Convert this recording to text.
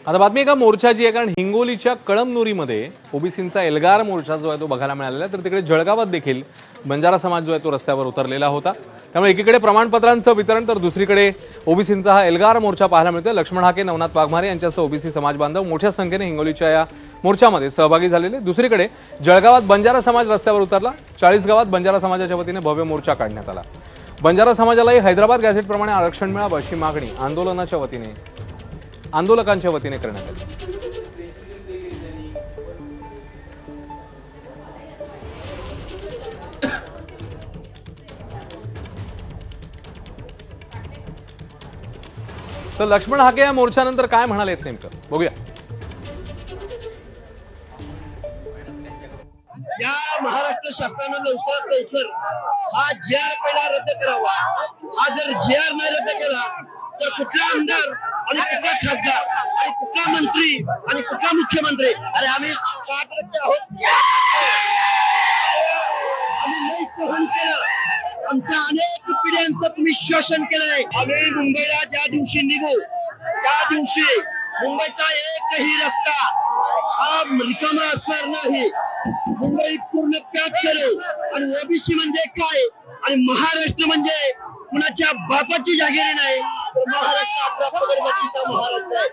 आता बातमी एका मोर्चाची आहे, कारण हिंगोलीच्या कळमनुरीमध्ये ओबीसींचा एल्गार मोर्चा जो आहे तो बघायला मिळालेला आहे, तर तिकडे जळगावात देखील बंजारा समाज जो आहे तो रस्त्यावर उतरलेला होता। त्यामुळे एकीकडे प्रमाणपत्रांचं वितरण तर दुसरीकडे ओबीसींचा हा एल्गार मोर्चा पाहायला मिळतोय। लक्ष्मण हाके, नवनाथ वाघमारे यांच्यासह ओबीसी समाज बांधव मोठ्या संख्येने हिंगोलीच्या या मोर्चामध्ये सहभागी झालेले। दुसरीकडे जळगावात बंजारा समाज रस्त्यावर उतरला। 40 गावात बंजारा समाजाच्या वतीने भव्य मोर्चा काढण्यात आला। बंजारा समाजालाही हैदराबाद गॅझेटप्रमाणे आरक्षण मिळावं अशी मागणी आंदोलकांच्या वतीने करण्यात आली। तर लक्ष्मण हाके या मोर्चानंतर काय म्हणाले नेमकं बघूया। या महाराष्ट्र शासनानं लवकरात लवकर हा जी.आर पहिला रद्द करावा। हा जर जी.आर नाही रद्द केला तर कुठला आमदार आणि कुठला खासदार आणि कुठला मंत्री आणि कुठला मुख्यमंत्री, अरे आम्ही 60% आहोत, आम्ही नाही सहन केलं। आमच्या अनेक पिढ्यांचं तुम्ही शोषण केलंय। आम्ही मुंबईला ज्या दिवशी निघू त्या दिवशी मुंबईचा एकही रस्ता हा रिकामा असणार नाही। मुंबई पूर्ण पॅक केलो आणि ओबीसी म्हणजे काय आणि महाराष्ट्र म्हणजे कुणाच्या बापाची जागिरी नाही, तर महाराष्ट्र आपला प्रगतीचा महाराष्ट्र आहे।